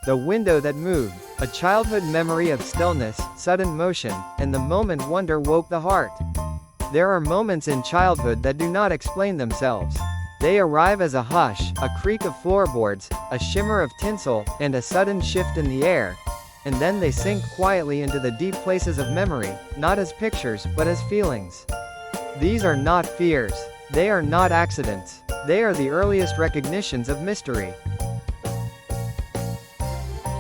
The window that moved, a childhood memory of stillness, sudden motion, and the moment wonder woke the heart. There are moments in childhood that do not explain themselves. They arrive as a hush, a creak of floorboards, a shimmer of tinsel, and a sudden shift in the air. And then they sink quietly into the deep places of memory, not as pictures, but as feelings. These are not fears. They are not accidents. They are the earliest recognitions of mystery.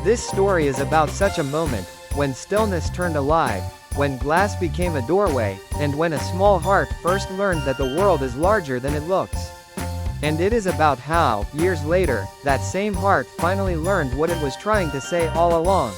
This story is about such a moment, when stillness turned alive, when glass became a doorway, and when a small heart first learned that the world is larger than it looks. And it is about how, years later, that same heart finally learned what it was trying to say all along.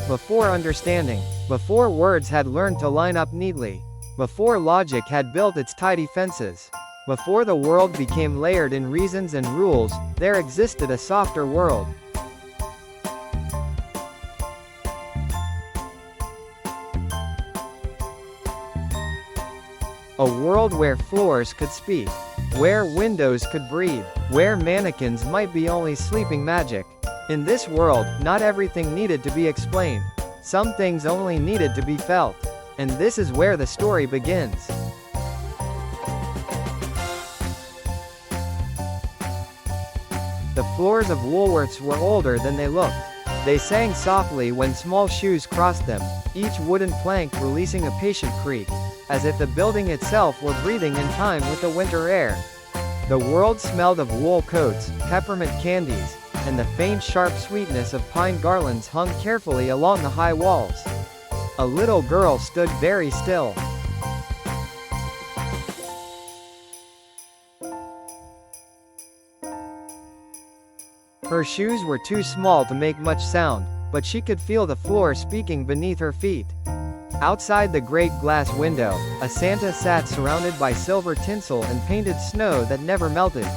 Before understanding, before words had learned to line up neatly, before logic had built its tidy fences, before the world became layered in reasons and rules, there existed a softer world. A world where floors could speak, where windows could breathe, where mannequins might be only sleeping magic. In this world, not everything needed to be explained. Some things only needed to be felt. And this is where the story begins. The floors of Woolworths were older than they looked. They sang softly when small shoes crossed them, each wooden plank releasing a patient creak, as if the building itself were breathing in time with the winter air. The world smelled of wool coats, peppermint candies, and the faint sharp sweetness of pine garlands hung carefully along the high walls. A little girl stood very still. Her shoes were too small to make much sound, but she could feel the floor speaking beneath her feet. Outside the great glass window, a Santa sat surrounded by silver tinsel and painted snow that never melted.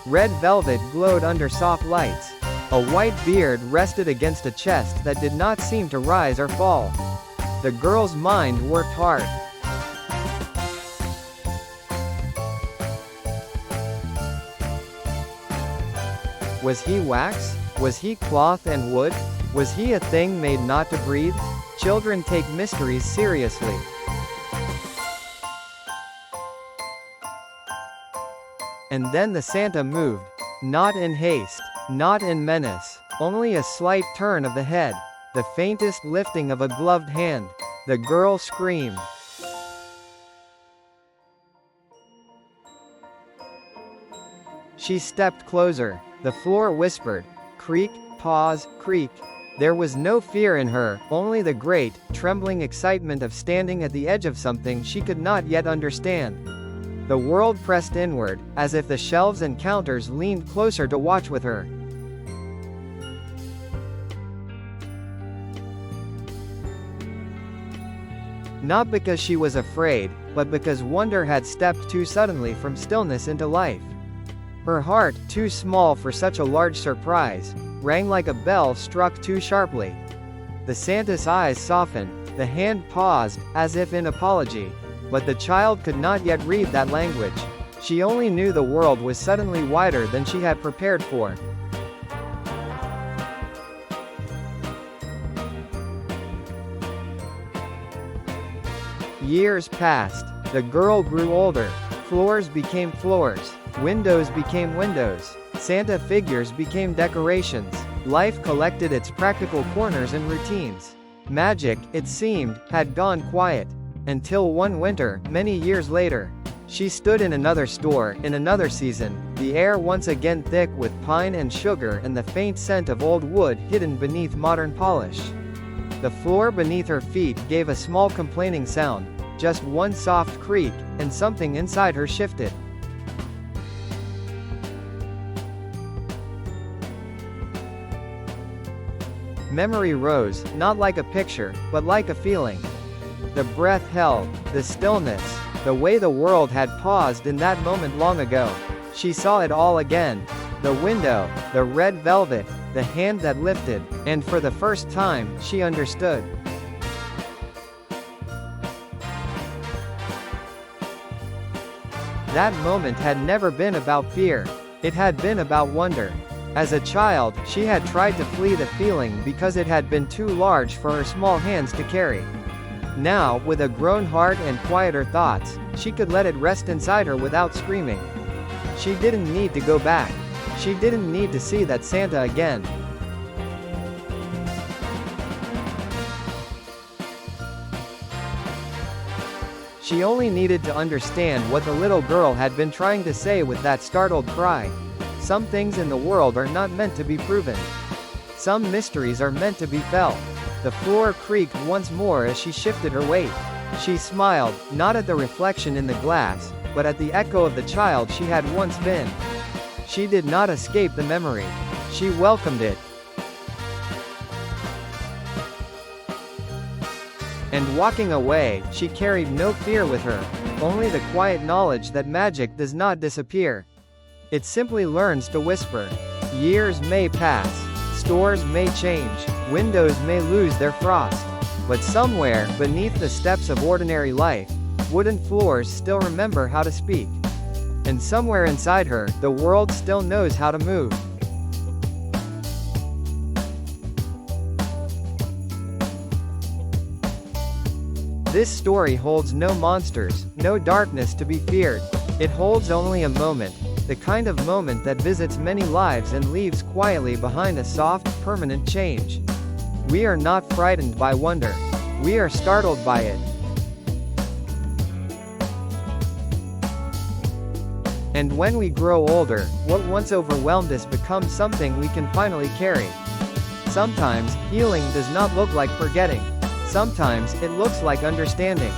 Red velvet glowed under soft lights. A white beard rested against a chest that did not seem to rise or fall. The girl's mind worked hard. Was he wax? Was he cloth and wood? Was he a thing made not to breathe? Children take mysteries seriously. And then the Santa moved. Not in haste, not in menace, only a slight turn of the head, the faintest lifting of a gloved hand. The girl screamed. She stepped closer. The floor whispered. Creak, pause, creak. There was no fear in her, only the great, trembling excitement of standing at the edge of something she could not yet understand. The world pressed inward, as if the shelves and counters leaned closer to watch with her. Not because she was afraid, but because wonder had stepped too suddenly from stillness into life. Her heart, too small for such a large surprise, rang like a bell struck too sharply. The Santa's eyes softened, the hand paused, as if in apology. But the child could not yet read that language. She only knew the world was suddenly wider than she had prepared for. Years passed. The girl grew older. Floors became floors. Windows became windows. Santa figures became decorations. Life collected its practical corners and routines. Magic, it seemed, had gone quiet. Until one winter, many years later. She stood in another store, in another season, the air once again thick with pine and sugar and the faint scent of old wood hidden beneath modern polish. The floor beneath her feet gave a small complaining sound, just one soft creak, and something inside her shifted. Memory rose, not like a picture, but like a feeling. The breath held, the stillness, the way the world had paused in that moment long ago. She saw it all again. The window, the red velvet, the hand that lifted, and for the first time, she understood. That moment had never been about fear. It had been about wonder. As a child, she had tried to flee the feeling because it had been too large for her small hands to carry. Now, with a grown heart and quieter thoughts, she could let it rest inside her without screaming. She didn't need to go back. She didn't need to see that Santa again. She only needed to understand what the little girl had been trying to say with that startled cry. Some things in the world are not meant to be proven. Some mysteries are meant to be felt. The floor creaked once more as she shifted her weight. She smiled, not at the reflection in the glass, but at the echo of the child she had once been. She did not escape the memory. She welcomed it. And walking away, she carried no fear with her, only the quiet knowledge that magic does not disappear. It simply learns to whisper. Years may pass, stores may change, windows may lose their frost, but somewhere, beneath the steps of ordinary life, wooden floors still remember how to speak. And somewhere inside her, the world still knows how to move. This story holds no monsters, no darkness to be feared. It holds only a moment, the kind of moment that visits many lives and leaves quietly behind a soft, permanent change. We are not frightened by wonder. We are startled by it. And when we grow older, what once overwhelmed us becomes something we can finally carry. Sometimes, healing does not look like forgetting. Sometimes, it looks like understanding.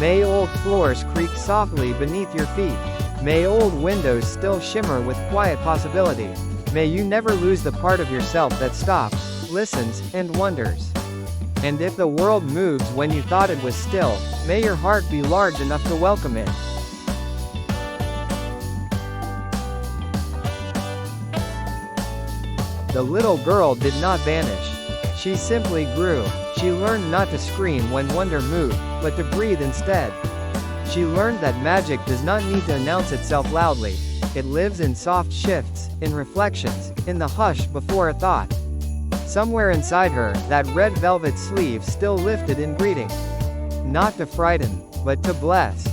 May old floors creak softly beneath your feet. May old windows still shimmer with quiet possibility. May you never lose the part of yourself that stops, listens, and wonders. And if the world moves when you thought it was still, may your heart be large enough to welcome it. The little girl did not vanish. She simply grew. She learned not to scream when wonder moved, but to breathe instead. She learned that magic does not need to announce itself loudly. It lives in soft shifts, in reflections, in the hush before a thought. Somewhere inside her, that red velvet sleeve still lifted in greeting. Not to frighten, but to bless.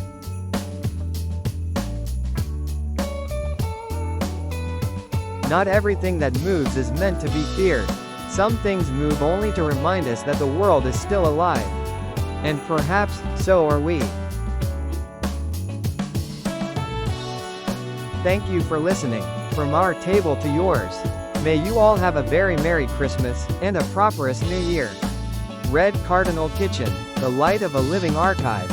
Not everything that moves is meant to be feared. Some things move only to remind us that the world is still alive. And perhaps, so are we. Thank you for listening. From our table to yours. May you all have a very Merry Christmas, and a prosperous New Year. Red Cardinal Kitchen, the light of a living archive.